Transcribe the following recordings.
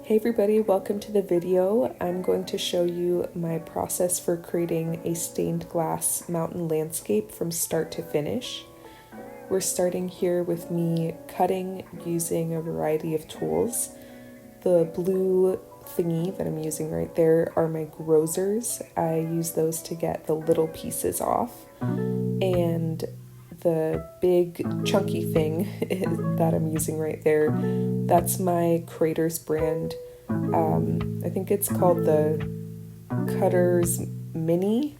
Hey everybody, welcome to the video. I'm going to show you my process for creating a stained glass mountain landscape from start to finish. We're starting here with me cutting using a variety of tools. The blue thingy that I'm using right there are my grozers. I use those to get the little pieces off. And the big chunky thing that I'm using right there, that's my Craters brand. I think it's called the Cutters Mini.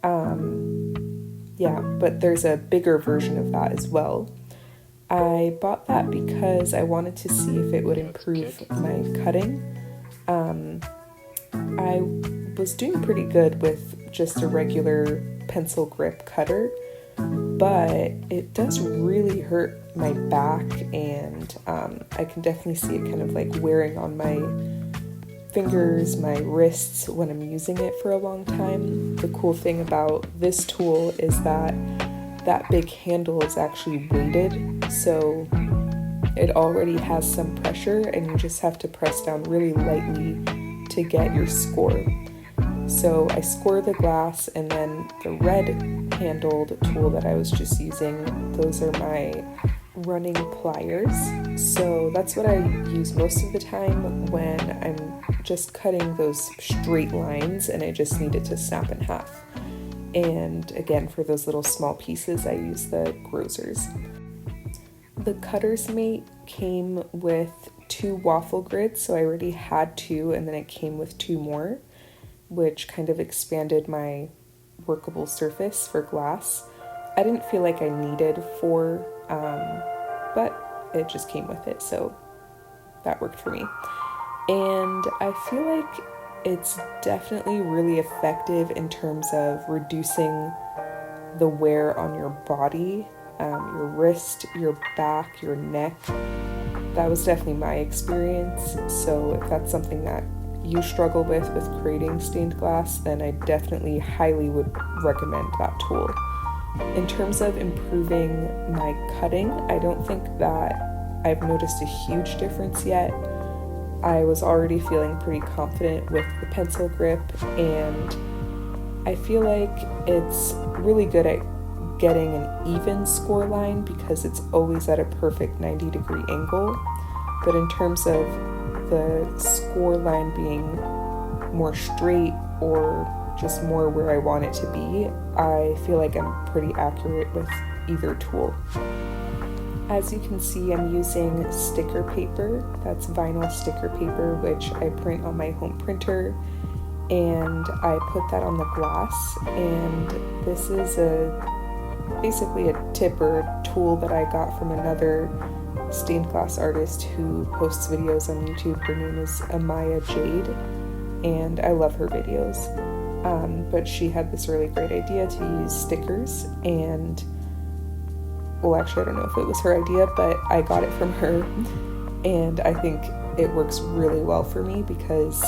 But there's a bigger version of that as well. I bought that because I wanted to see if it would improve my cutting. I was doing pretty good with just a regular pencil grip cutter, but it does really hurt my back, and I can definitely see it kind of like wearing on my fingers, my wrists when I'm using it for a long time. The cool thing about this tool is that that big handle is actually weighted, so it already has some pressure and you just have to press down really lightly to get your score. So I score the glass, and then the red handled tool that I was just using, those are my running pliers. So that's what I use most of the time when I'm just cutting those straight lines and I just need it to snap in half. And again, for those little small pieces, I use the grozers. The Cutter's Mate came with 2 waffle grids, so I already had 2, and then it came with 2 more, which kind of expanded my workable surface for glass. I didn't feel like I needed 4, but it just came with it, so that worked for me. And I feel like it's definitely really effective in terms of reducing the wear on your body, your wrist, your back, your neck. That was definitely my experience, so if that's something that you struggle with creating stained glass, then I definitely highly would recommend that tool. In terms of improving my cutting, I don't think that I've noticed a huge difference yet. I was already feeling pretty confident with the pencil grip, and I feel like it's really good at getting an even score line because it's always at a perfect 90-degree angle. But in terms of the score line being more straight or just more where I want it to be, I feel like I'm pretty accurate with either tool. As you can see, I'm using sticker paper. That's vinyl sticker paper, which I print on my home printer, and I put that on the glass. And this is basically a tip or tool that I got from another stained glass artist who posts videos on YouTube. Her name is Amaya Jade, and I love her videos. But she had this really great idea to use stickers, and well, actually, I don't know if it was her idea, but I got it from her, and I think it works really well for me because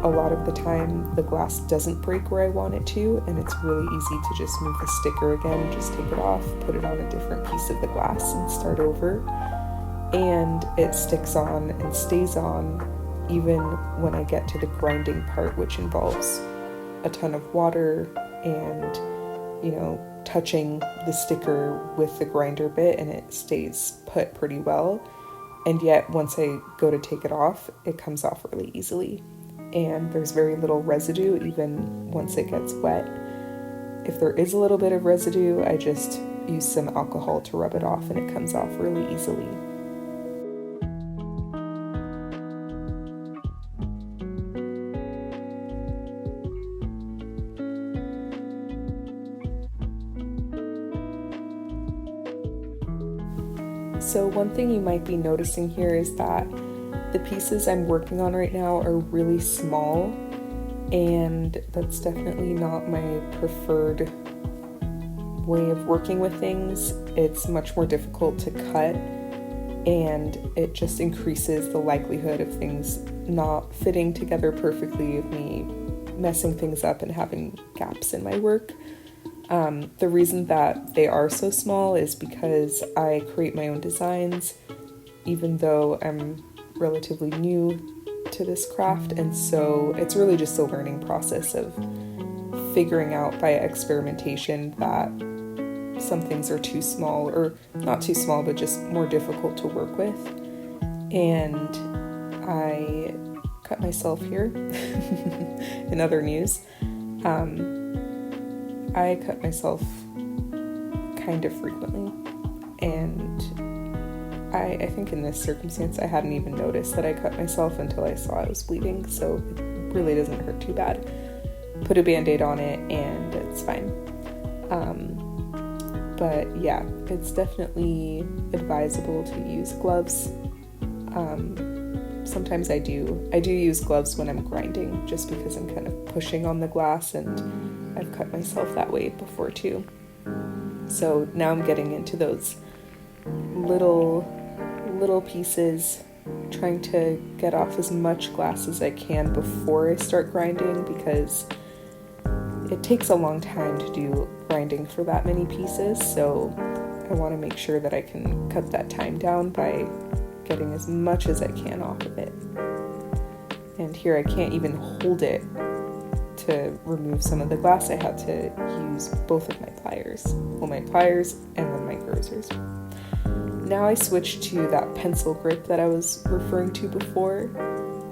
a lot of the time the glass doesn't break where I want it to, and it's really easy to just move the sticker again, just take it off, put it on a different piece of the glass and start over. And it sticks on and stays on even when I get to the grinding part, which involves a ton of water and, touching the sticker with the grinder bit, and it stays put pretty well. And yet once I go to take it off, it comes off really easily. And there's very little residue even once it gets wet. If there is a little bit of residue, I just use some alcohol to rub it off, and it comes off really easily. So one thing you might be noticing here is that the pieces I'm working on right now are really small, and that's definitely not my preferred way of working with things. It's much more difficult to cut, and it just increases the likelihood of things not fitting together perfectly, of me messing things up and having gaps in my work. The reason that they are so small is because I create my own designs. Even though I'm relatively new to this craft, and so it's really just a learning process of figuring out by experimentation that some things are too small, or not too small, but just more difficult to work with. And I cut myself here. In other news, I cut myself kind of frequently, and I think in this circumstance I hadn't even noticed that I cut myself until I saw I was bleeding, so it really doesn't hurt too bad. Put a band-aid on it and it's fine. But yeah, it's definitely advisable to use gloves. Sometimes I do use gloves when I'm grinding, just because I'm kind of pushing on the glass, and I've cut myself that way before too. So now I'm getting into those little pieces, trying to get off as much glass as I can before I start grinding, because it takes a long time to do grinding for that many pieces, so I want to make sure that I can cut that time down by getting as much as I can off of it. And here I can't even hold it to remove some of the glass. I had to use both of my pliers. Well, my pliers and then my grozers. Now I switched to that pencil grip that I was referring to before.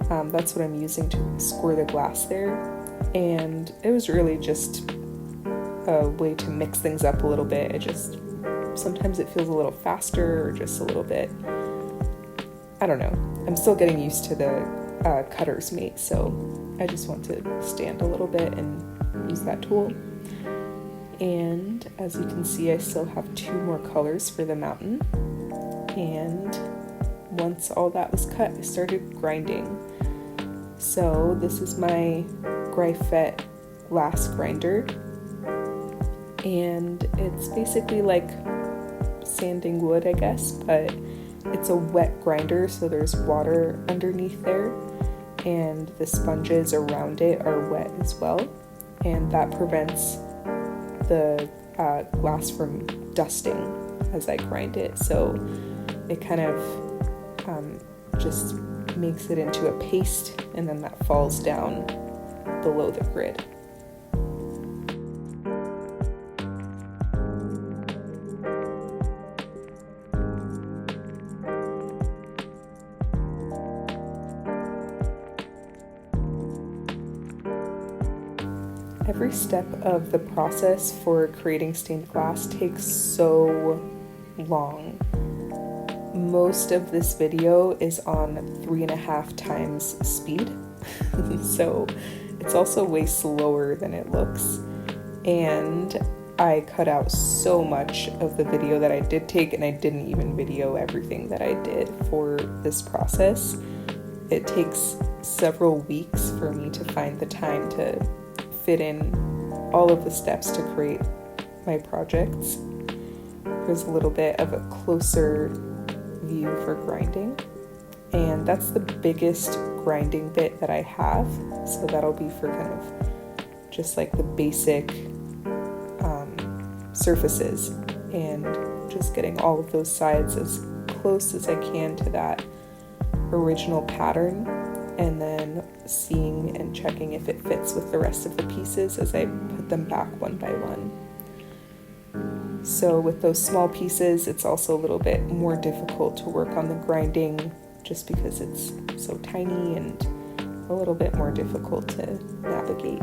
That's what I'm using to score the glass there. And it was really just a way to mix things up a little bit. Sometimes it feels a little faster, or just a little bit, I don't know. I'm still getting used to the cutter's mate, so I just want to stand a little bit and use that tool. And as you can see, I still have 2 more colors for the mountain. And once all that was cut, I started grinding. So this is my Gryphette glass grinder, and it's basically like sanding wood, I guess, but it's a wet grinder, so there's water underneath there, and the sponges around it are wet as well, and that prevents the glass from dusting as I grind it. So it kind of just makes it into a paste, and then that falls down below the grid. Every step of the process for creating stained glass takes so long. Most of this video is on 3.5 times speed, so it's also way slower than it looks. And I cut out so much of the video that I did take, and I didn't even video everything that I did for this process. It takes several weeks for me to find the time to fit in all of the steps to create my projects. Here's a little bit of a closer view for grinding, and that's the biggest grinding bit that I have, so that'll be for kind of just like the basic surfaces, and just getting all of those sides as close as I can to that original pattern, and then seeing and checking if it fits with the rest of the pieces as I put them back one by one. So with those small pieces, it's also a little bit more difficult to work on the grinding, just because it's so tiny and a little bit more difficult to navigate.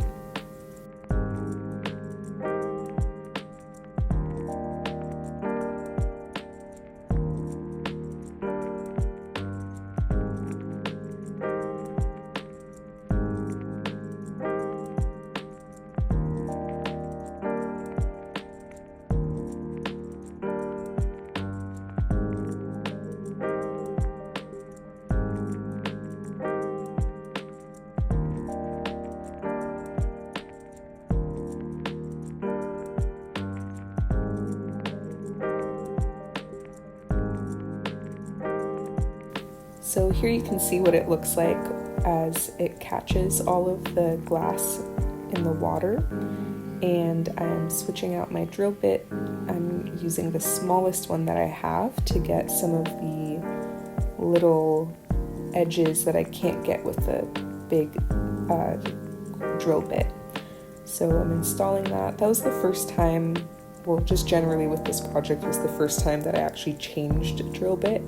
So here you can see what it looks like as it catches all of the glass in the water, and I'm switching out my drill bit. I'm using the smallest one that I have to get some of the little edges that I can't get with the big drill bit. So I'm installing that. That was the first time, well, just generally with this project, was the first time that I actually changed a drill bit.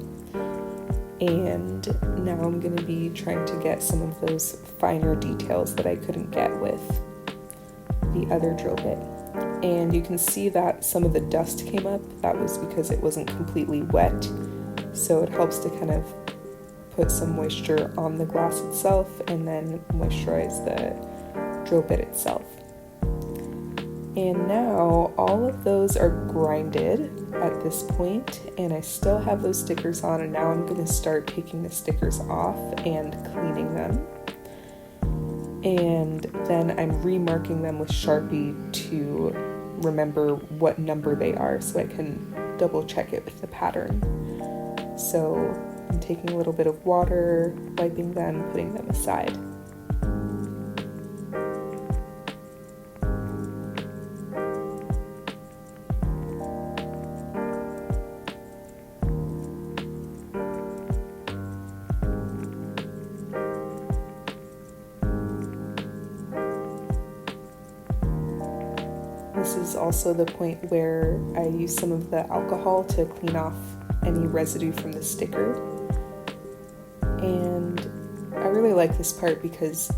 And now I'm going to be trying to get some of those finer details that I couldn't get with the other drill bit. And you can see that some of the dust came up. That was because it wasn't completely wet. So it helps to kind of put some moisture on the glass itself and then moisturize the drill bit itself. And now all of those are grinded at this point, and I still have those stickers on, and now I'm going to start taking the stickers off and cleaning them. And then I'm remarking them with Sharpie to remember what number they are so I can double check it with the pattern. So I'm taking a little bit of water, wiping them, putting them aside. This is also the point where I use some of the alcohol to clean off any residue from the sticker. And I really like this part because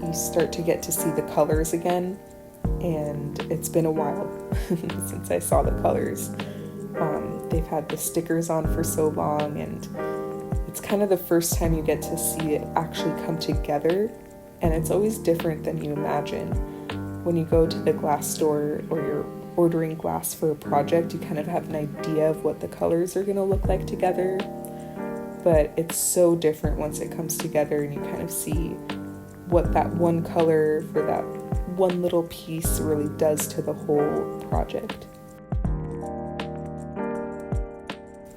you start to get to see the colors again, and it's been a while since I saw the colors. They've had the stickers on for so long, and it's kind of the first time you get to see it actually come together, and it's always different than you imagine. When you go to the glass store or you're ordering glass for a project, you kind of have an idea of what the colors are going to look like together, but it's so different once it comes together and you kind of see what that one color for that one little piece really does to the whole project.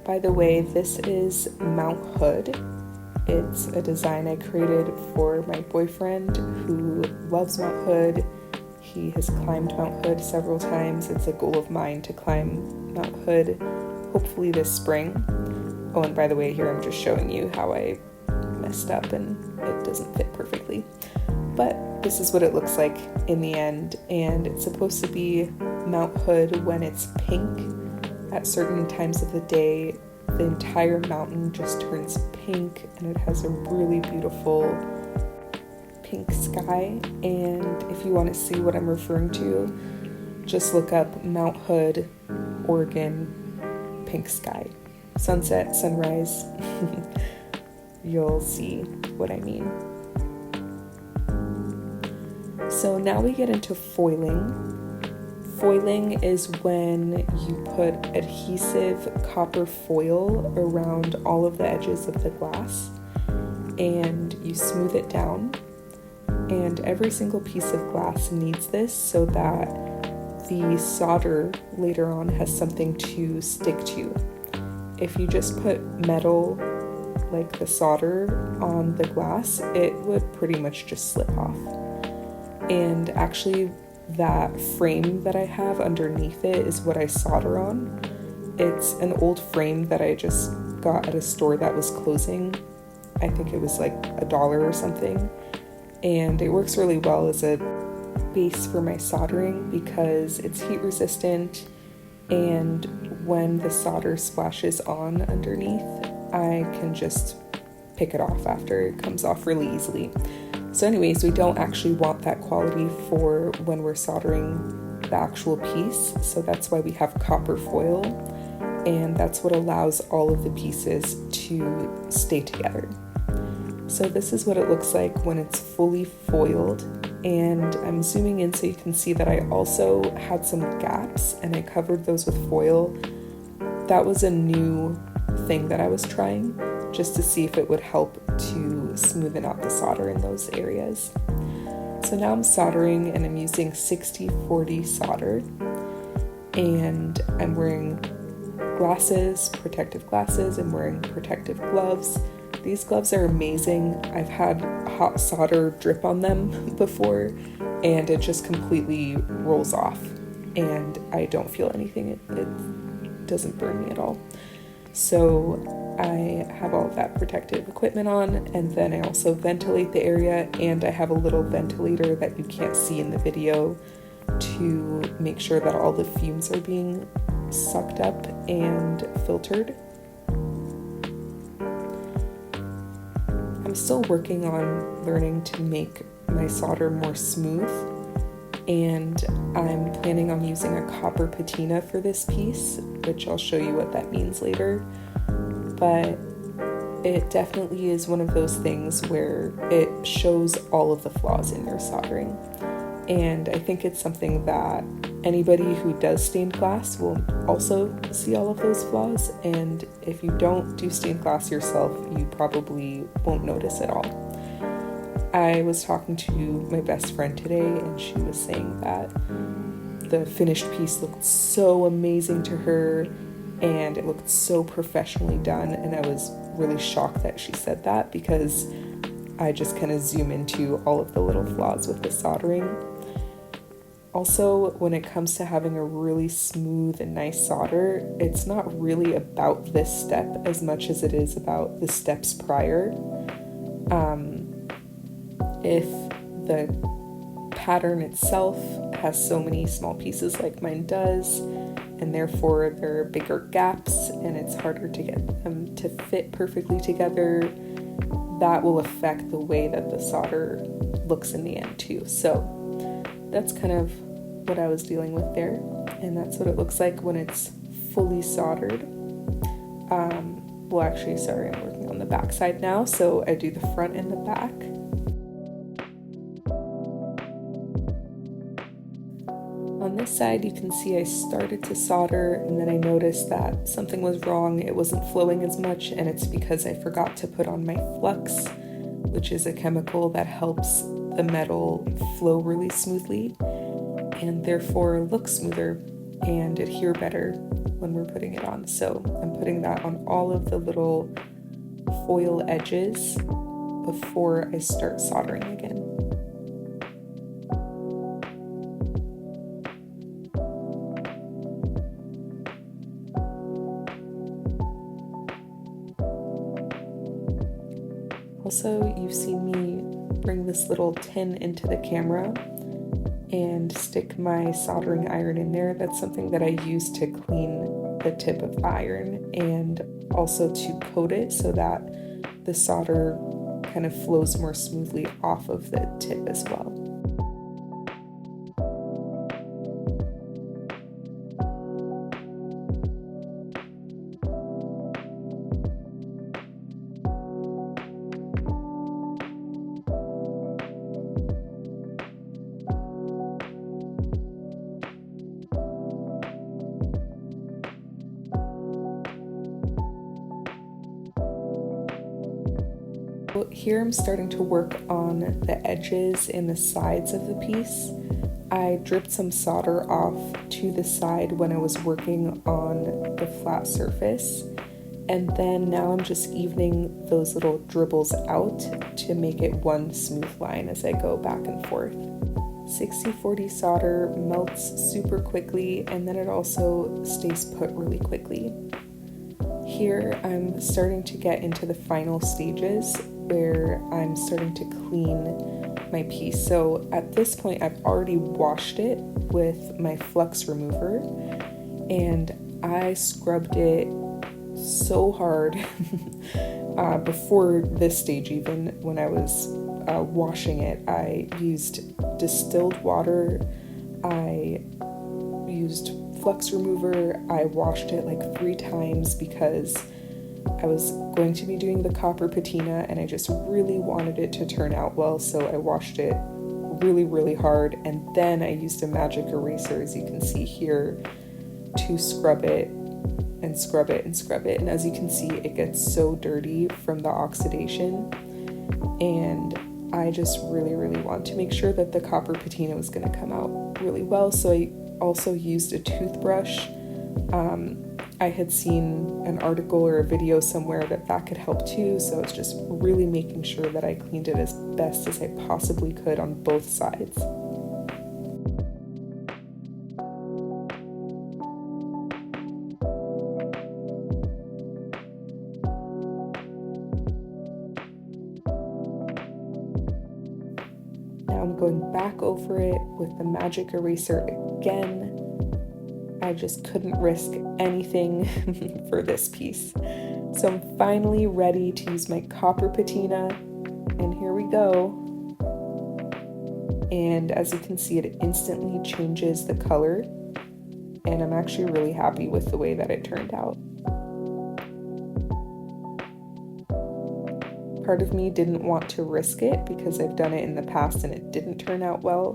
By the way, this is Mount Hood. It's a design I created for my boyfriend who loves Mount Hood. He has climbed Mount Hood several times. It's a goal of mine to climb Mount Hood, hopefully this spring. Oh, and by the way, here I'm just showing you how I messed up and it doesn't fit perfectly. But this is what it looks like in the end, and it's supposed to be Mount Hood when it's pink. At certain times of the day, the entire mountain just turns pink, and it has a really beautiful pink sky. And if you want to see what I'm referring to, just look up Mount Hood, Oregon, pink sky. Sunset, sunrise, you'll see what I mean. So now we get into foiling. Foiling is when you put adhesive copper foil around all of the edges of the glass and you smooth it down. And every single piece of glass needs this so that the solder later on has something to stick to. If you just put metal like the solder on the glass, it would pretty much just slip off. And actually that frame that I have underneath it is what I solder on. It's an old frame that I just got at a store that was closing. I think it was like $1 or something. And it works really well as a base for my soldering because it's heat resistant, and when the solder splashes on underneath, I can just pick it off after. It comes off really easily. So anyways, we don't actually want that quality for when we're soldering the actual piece, so that's why we have copper foil, and that's what allows all of the pieces to stay together. So this is what it looks like when it's fully foiled, and I'm zooming in so you can see that I also had some gaps and I covered those with foil. That was a new thing that I was trying just to see if it would help to smoothen out the solder in those areas. So now I'm soldering and I'm using 60-40 solder, and I'm wearing glasses, protective glasses. I'm wearing protective gloves. These gloves are amazing. I've had hot solder drip on them before and it just completely rolls off and I don't feel anything. It doesn't burn me at all. So I have all of that protective equipment on, and then I also ventilate the area, and I have a little ventilator that you can't see in the video to make sure that all the fumes are being sucked up and filtered. I'm still working on learning to make my solder more smooth, and I'm planning on using a copper patina for this piece, which I'll show you what that means later. But it definitely is one of those things where it shows all of the flaws in your soldering. And I think it's something that anybody who does stained glass will also see all of those flaws. And if you don't do stained glass yourself, you probably won't notice it all. I was talking to my best friend today, and she was saying that the finished piece looked so amazing to her, and it looked so professionally done, and I was really shocked that she said that, because I just kind of zoom into all of the little flaws with the soldering. Also, when it comes to having a really smooth and nice solder, it's not really about this step as much as it is about the steps prior. If the pattern itself has so many small pieces like mine does, and therefore there are bigger gaps and it's harder to get them to fit perfectly together, that will affect the way that the solder looks in the end too. So that's kind of what I was dealing with there, and that's what it looks like when it's fully soldered. I'm working on the back side now, so I do the front and the back. On this side, you can see I started to solder, and then I noticed that something was wrong. It wasn't flowing as much, and it's because I forgot to put on my flux, which is a chemical that helps the metal flow really smoothly and therefore look smoother and adhere better when we're putting it on. So I'm putting that on all of the little foil edges before I start soldering again. Also, you've seen me bring this little tin into the camera and stick my soldering iron in there. That's something that I use to clean the tip of the iron and also to coat it so that the solder kind of flows more smoothly off of the tip as well. Here I'm starting to work on the edges and the sides of the piece. I dripped some solder off to the side when I was working on the flat surface, and then now I'm just evening those little dribbles out to make it one smooth line as I go back and forth. 60-40 solder melts super quickly, and then it also stays put really quickly. Here I'm starting to get into the final stages where I'm starting to clean my piece. So at this point I've already washed it with my flux remover, and I scrubbed it so hard before this stage. Even when I was washing it, I used distilled water, I used flux remover, I washed it like 3 times because I was going to be doing the copper patina and I just really wanted it to turn out well, so I washed it really hard, and then I used a magic eraser, as you can see here, to scrub it and scrub it and scrub it. And as you can see, it gets so dirty from the oxidation, and I just really want to make sure that the copper patina was going to come out really well. So I also used a toothbrush. I had seen an article or a video somewhere that could help too, so it's just really making sure that I cleaned it as best as I possibly could on both sides. I'm going back over it with the magic eraser again. I just couldn't risk anything for this piece. So I'm finally ready to use my copper patina, and here we go. And as you can see, it instantly changes the color, and I'm actually really happy with the way that it turned out. Part of me didn't want to risk it because I've done it in the past and it didn't turn out well.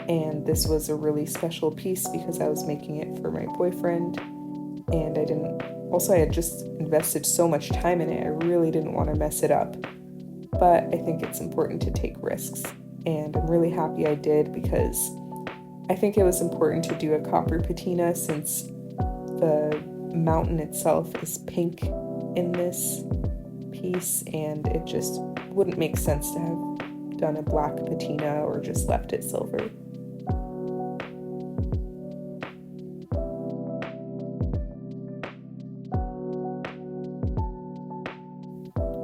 And this was a really special piece because I was making it for my boyfriend, and I had just invested so much time in it, I really didn't want to mess it up. But I think it's important to take risks, and I'm really happy I did because I think it was important to do a copper patina since the mountain itself is pink in this piece, and it just wouldn't make sense to have done a black patina or just left it silver.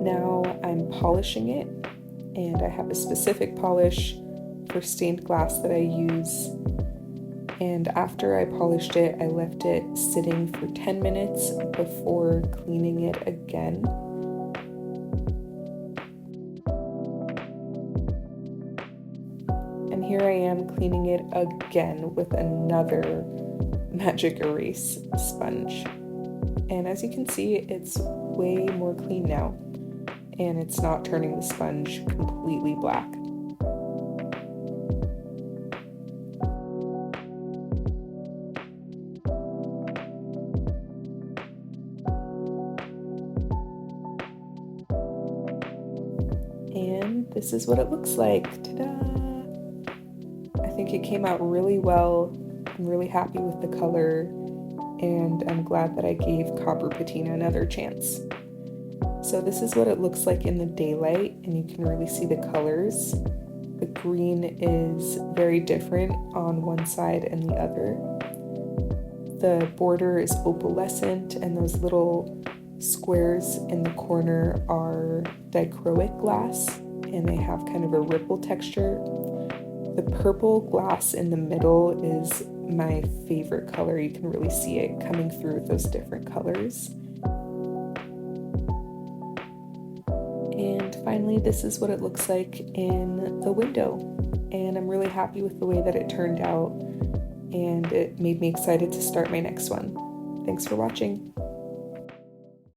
Now I'm polishing it, and I have a specific polish for stained glass that I use. And after I polished it, I left it sitting for 10 minutes before cleaning it again. And here I am cleaning it again with another magic erase sponge. And as you can see, it's way more clean now, and it's not turning the sponge completely black. And this is what it looks like. Ta-da! I think it came out really well. I'm really happy with the color, and I'm glad that I gave copper patina another chance. So this is what it looks like in the daylight, and you can really see the colors. The green is very different on one side and the other. The border is opalescent, and those little squares in the corner are dichroic glass, and they have kind of a ripple texture. The purple glass in the middle is my favorite color. You can really see it coming through those different colors. And finally, this is what it looks like in the window. And I'm really happy with the way that it turned out, and it made me excited to start my next one. Thanks for watching.